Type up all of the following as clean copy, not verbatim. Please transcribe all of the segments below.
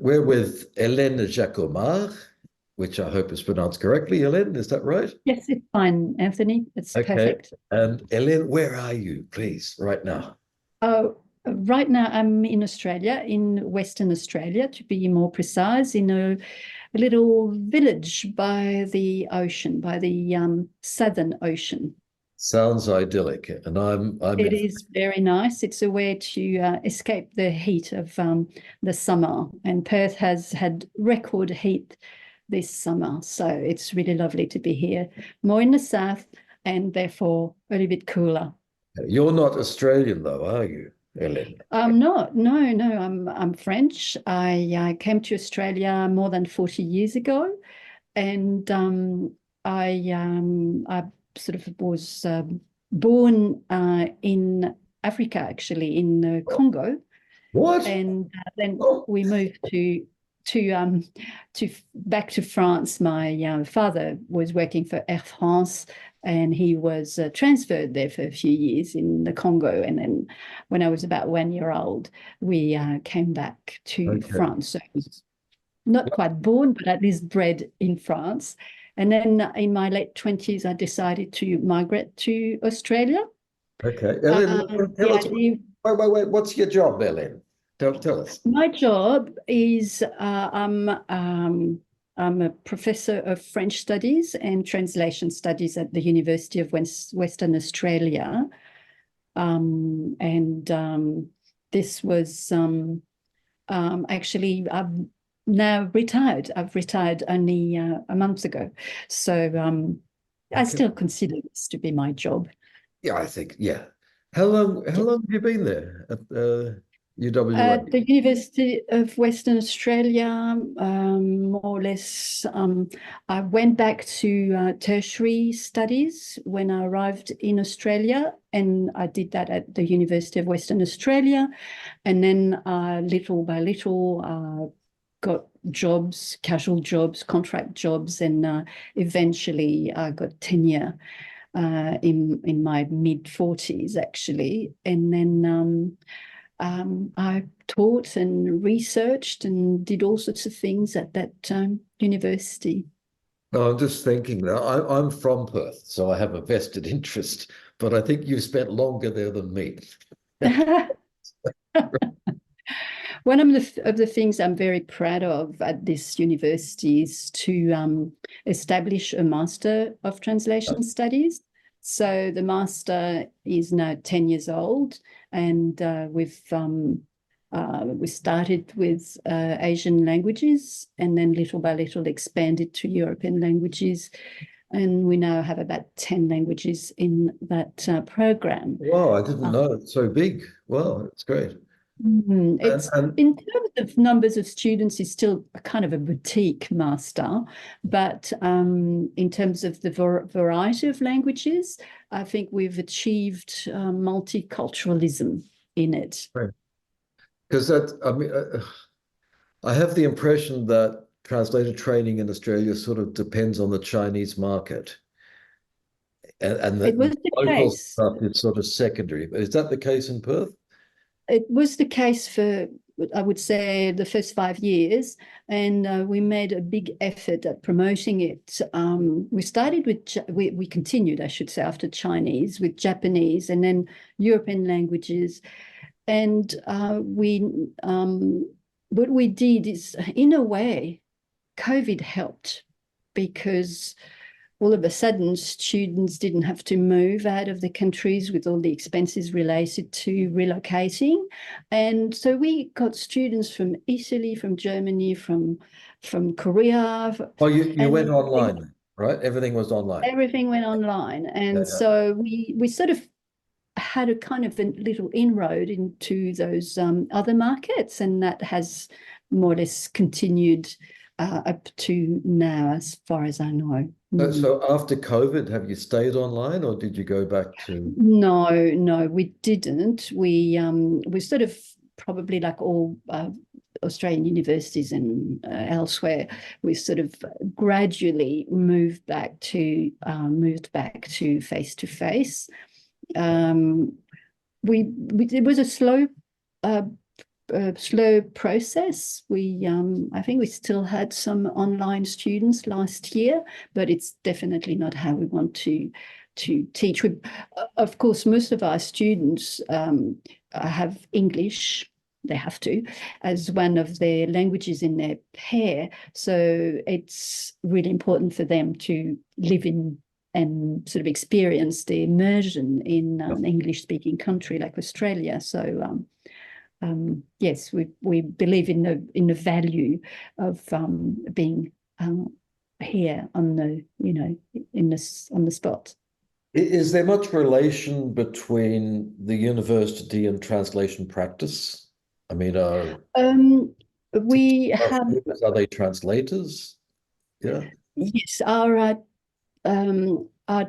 we're with Hélène Jaccomard, which I hope is pronounced correctly. Hélène, is that right? Yes, it's fine, Anthony. It's Okay. perfect. And Hélène, where are you, please, right now? Oh, right now I'm in Australia, in Western Australia, to be more precise, in a little village by the ocean, by the Southern Ocean. Sounds idyllic. And I'm It in. is very nice. It's a way to escape the heat of the summer. And Perth has had record heat this summer. So it's really lovely to be here, more in the south and therefore a little bit cooler. You're not Australian, though, are you, Hélène? No, I'm French. I came to Australia more than 40 years ago, and I sort of was born in Africa, actually, in Congo, What? and then Oh, we moved to um to back to France. My father was working for Air France, and he was transferred there for a few years in the Congo. And then when I was about 1 year old, we came back to okay. France. So I was not quite born, but at least bred in France. And then in my late 20s, I decided to migrate to Australia. Okay. Hélène, tell The us, idea wait. What's your job, Hélène? Tell us. My job is I'm a professor of French studies and translation studies at the University of Western Australia. And this was actually, I'm now retired. I've retired only a month ago. So I Okay. still consider this to be my job. Yeah, I think, yeah. How long have you been there at UWA? At the University of Western Australia, more or less, I went back to tertiary studies when I arrived in Australia, and I did that at the University of Western Australia. And then little by little, got jobs, casual jobs, contract jobs, and eventually I got tenure in my mid-40s, actually. And then I taught and researched and did all sorts of things at that university. No, I'm just thinking now, I'm from Perth, so I have a vested interest, but I think you spent longer there than me. One of the things I'm very proud of at this university is to establish a Master of Translation Studies. So the master is now 10 years old, and we started with Asian languages, and then little by little expanded to European languages. And we now have about 10 languages in that program. Wow, I didn't know it's so big. Wow, it's great. It's And in terms of numbers of students, is still a kind of a boutique master, but in terms of the variety of languages, I think we've achieved multiculturalism in it. because that, I mean, I have the impression that translator training in Australia sort of depends on the Chinese market, and It the was the local case. stuff is sort of secondary. Is that the case in Perth? It was the case for, I would say, the first 5 years, and we made a big effort at promoting it. We started with, we continued, I should say, after Chinese, with Japanese and then European languages. And what we did is, in a way, COVID helped, because all of a sudden students didn't have to move out of the countries with all the expenses related to relocating. And so we got students from Italy, from Germany, from Korea, Oh, you went and online, right? Everything was online. everything went online. Yeah, And yeah. so we sort of had a kind of a little inroad into those other markets, and that has more or less continued up to now, as far as I know. So after COVID, have you stayed online or did you go back to? No, we didn't. We sort of, probably like all Australian universities and elsewhere, we sort of gradually moved back to face to face. We It was a slow uh, slow process. I think we still had some online students last year, but it's definitely not how we want to teach. Of course, most of our students have English. They have to, as one of their languages in their pair. So it's really important for them to live in and sort of experience the immersion in an English-speaking country like Australia. So yes, we believe in the value of being here on the on the spot. Is there much relation between the university and translation practice? I mean, We have are they translators? Yeah. yes, our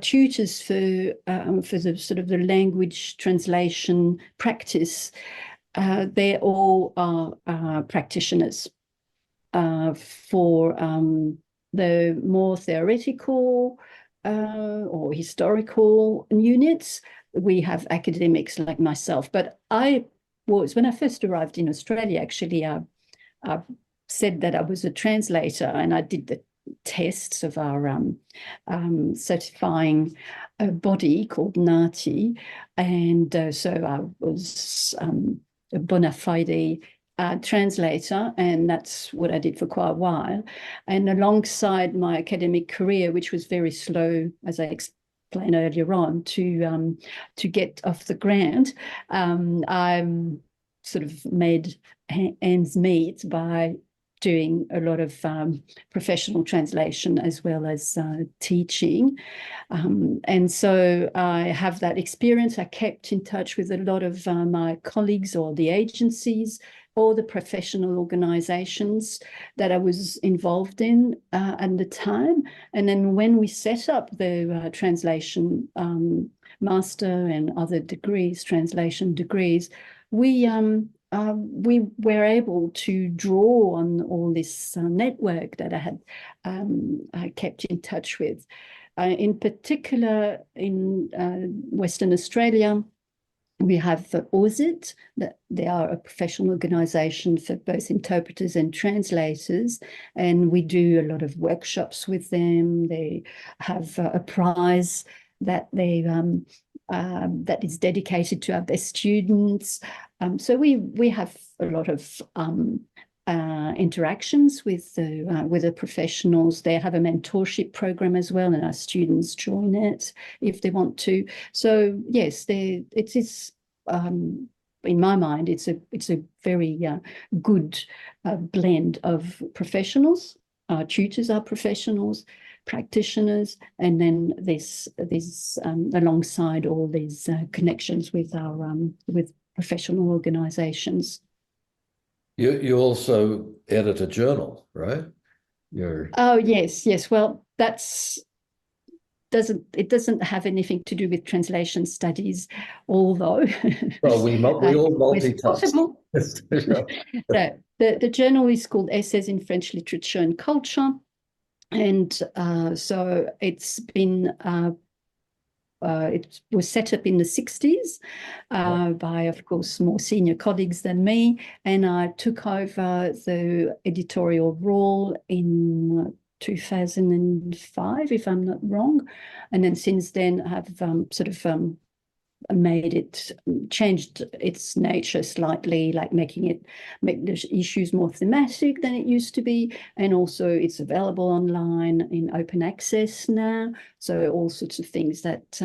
tutors for the sort of the language translation practice, they all are practitioners. For the more theoretical or historical units, we have academics like myself. But when I first arrived in Australia, actually, I said that I was a translator, and I did the tests of our certifying body called NATI. And so I was a bona fide translator, and that's what I did for quite a while. And alongside my academic career, which was very slow, as I explained earlier on, to get off the ground, I'm sort of made ends meet by doing a lot of professional translation as well as teaching. And so I have that experience. I kept in touch with a lot of my colleagues or the agencies or the professional organizations that I was involved in at the time. And then when we set up the translation master and other degrees, translation degrees, we were able to draw on all this network that I kept in touch with. In particular, in Western Australia, we have the AUSIT, that they are a professional organisation for both interpreters and translators, and we do a lot of workshops with them. They have a prize that that is dedicated to our best students. So we have a lot of interactions with the professionals. They have a mentorship program as well, and our students join it if they want to. So yes, it is. In my mind, it's a very good blend of professionals. Our tutors are professionals, practitioners, and then this alongside all these connections with our with professional organizations. You also edit a journal, right? Oh yes. Well, it doesn't have anything to do with translation studies, although well, we all multitask. Possible. So the journal is called Essays in French Literature and Culture, and so it's been it was set up in the 60s by, of course, more senior colleagues than me, and I took over the editorial role in 2005, if I'm not wrong. And then since then, I've changed its nature slightly, like make the issues more thematic than it used to be. And also it's available online in open access now. So all sorts of things that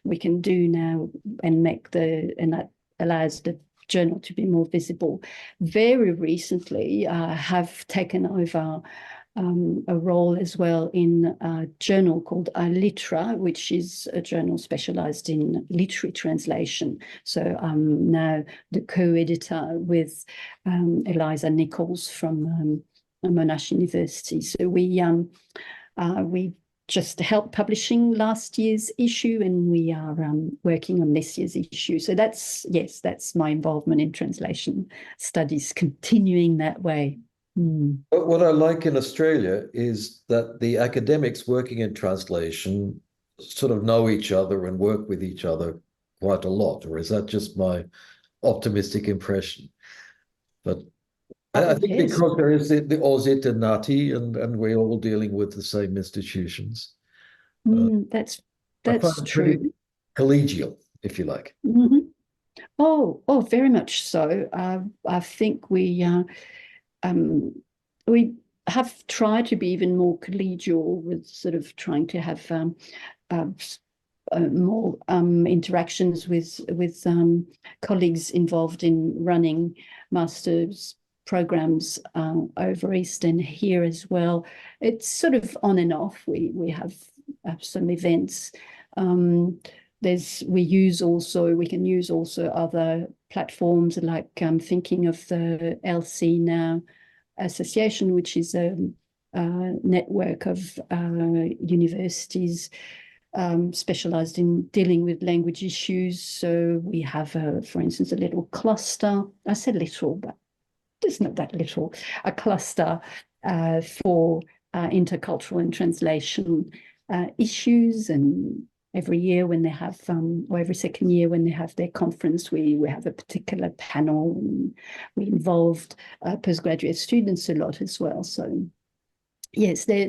we can do now and that allows the journal to be more visible. Very recently, I have taken over a role as well in a journal called Litra, which is a journal specialized in literary translation. So I'm now the co-editor with Eliza Nichols from Monash University. So we just helped publishing last year's issue, and we are working on this year's issue. So that's my involvement in translation studies, continuing that way. But what I like in Australia is that the academics working in translation sort of know each other and work with each other quite a lot, or is that just my optimistic impression? But I Oh, think yes. because there is the Aussie and Nati, and we're all dealing with the same institutions. I find That's it pretty true. collegial, if you like. Mhm. Oh, very much so. I think um, we have tried to be even more collegial with sort of trying to have uh, more interactions with colleagues involved in running masters programs over East and here as well. It's sort of on and off. We have some events. We can use also other platforms like thinking of the LC Now Association, which is a network of universities specialized in dealing with language issues. So we have, for instance, a little cluster. I said little, but it's not that little. A cluster for intercultural and translation issues. And every year when they have, or every second year when they have their conference, we have a particular panel, and we involved postgraduate students a lot as well. So yes, there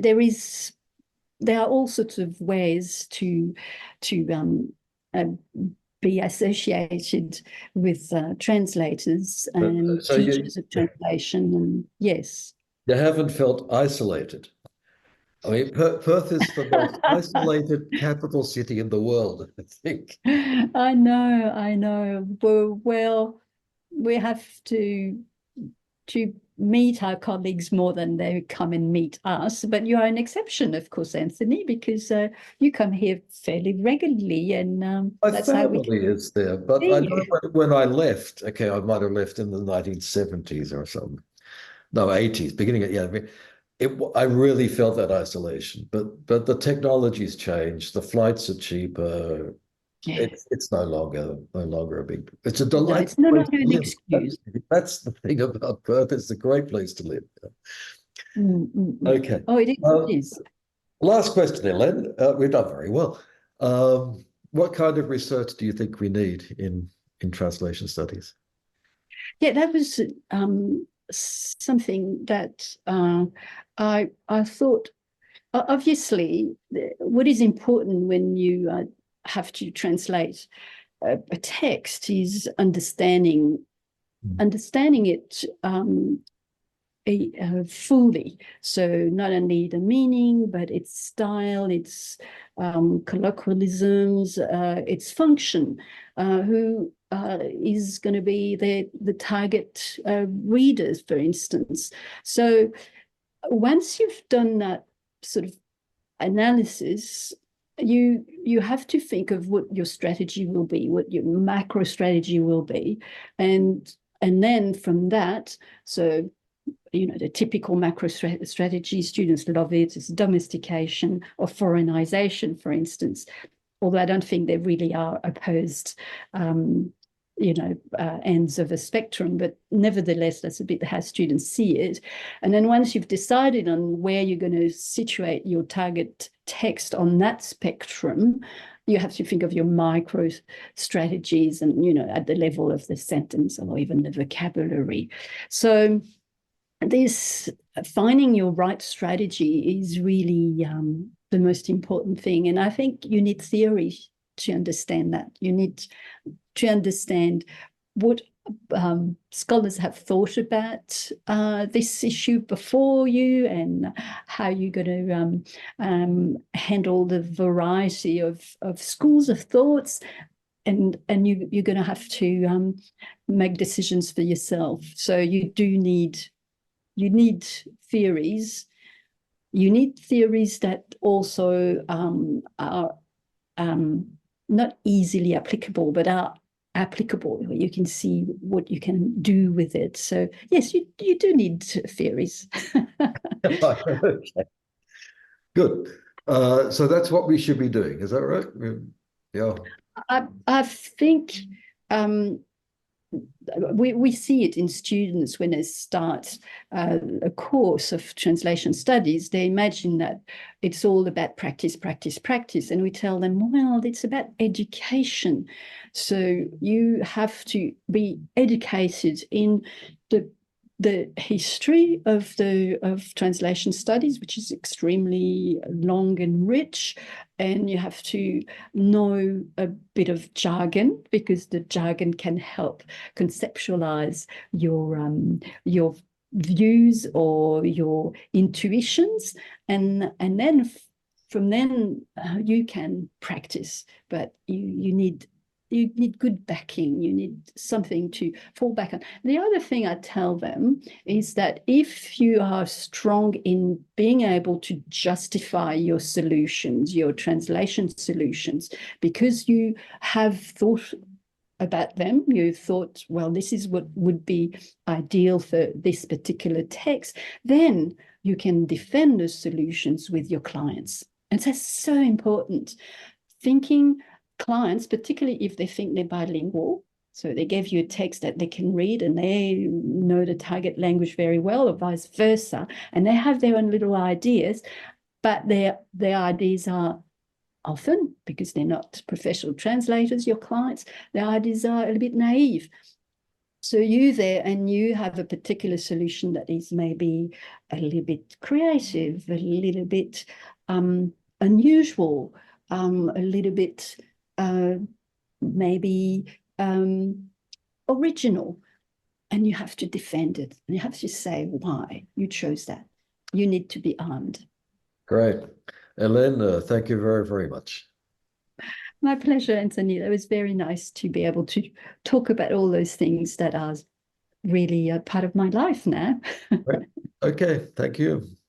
are all sorts of ways to uh, be associated with translators and So teachers of translation, and yes. you haven't felt isolated. I mean, Perth is the most isolated capital city in the world, I think. I know. Well, we have to meet our colleagues more than they come and meet us. But you are an exception, of course, Anthony, because you come here fairly regularly, and My that's how we family can is there, but I see know you. when I left, okay, I might have left in the 1970s or something. No, 80s, beginning of, yeah. I really felt that isolation, but the technology's changed. The flights are cheaper. Yeah. It's no longer a big. It's a No, delightful it's no place longer to an live. excuse. That's the thing about Perth. It's a great place to live. Okay. Oh, it is. It Um, is. last question, Hélène. We've done very well. What kind of research do you think we need in translation studies? Yeah, that was something that I thought. Obviously, what is important when you have to translate a text is understanding it fully. So not only the meaning, but its style, its colloquialisms, its function, who is going to be the target readers, for instance. So once you've done that sort of analysis, you have to think of what your strategy will be, what your macro strategy will be, and then from that, so the typical macro strategy, students love it. It's domestication or foreignization, for instance. Although I don't think they really are opposed, ends of a spectrum, but nevertheless, that's a bit how students see it. And then once you've decided on where you're going to situate your target text on that spectrum, you have to think of your micro strategies and, at the level of the sentence or even the vocabulary. So this finding your right strategy is really the most important thing. And I think you need theory to understand that. You need to understand what scholars have thought about this issue before you, and how you're going to handle the variety of schools of thoughts, and you're going to have to make decisions for yourself. So you need theories. You need theories that also are not easily applicable, but are applicable. You can see what you can do with it. So yes, you do need theories. Okay. Good. So that's what we should be doing. Is that right? Yeah. I think we see it in students when they start a course of translation studies. They imagine that it's all about practice, practice, practice. And we tell them, well, it's about education. So you have to be educated in the the history of translation studies, which is extremely long and rich, and you have to know a bit of jargon, because the jargon can help conceptualize your views or your intuitions, and then from then you can practice, but you need good backing. You need something to fall back on. The other thing I tell them is that if you are strong in being able to justify your solutions, your translation solutions, because you have thought about them, you thought, well, this is what would be ideal for this particular text, then you can defend those solutions with your clients. And that's so important. Thinking clients, particularly if they think they're bilingual, so they gave you a text that they can read and they know the target language very well, or vice versa, and they have their own little ideas, but their ideas are often, because they're not professional translators, your clients, their ideas are a little bit naive. So you there and you have a particular solution that is maybe a little bit creative, a little bit unusual, a little bit maybe original, and you have to defend it. And you have to say why you chose that. You need to be armed. Great. Hélène, thank you very, very much. My pleasure, Anthony. It was very nice to be able to talk about all those things that are really a part of my life now. Right. Okay, thank you.